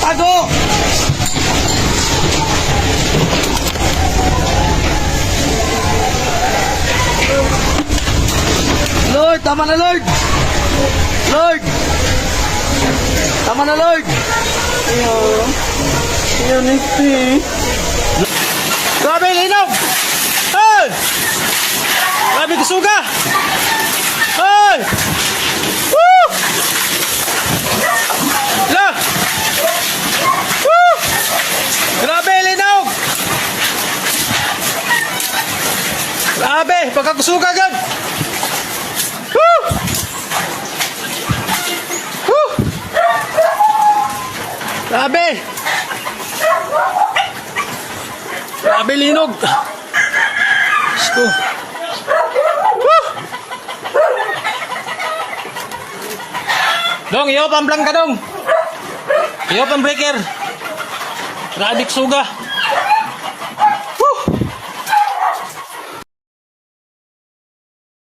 tago! Lord, tama na Lord! Lord! Tama na Lord! Ayaw nagpi. Grabe, linog! Hey! Grabe, kusuga! Hey! Woo! La! Woo! Grabe, linog! Grabe, pagkakusuga agad! Woo! Woo! Grabe! Grabe, linog! Diyos ko! Woo! Dong, iyo pang blank ka dong! Iyo pang breaker! Grabe, kusuga!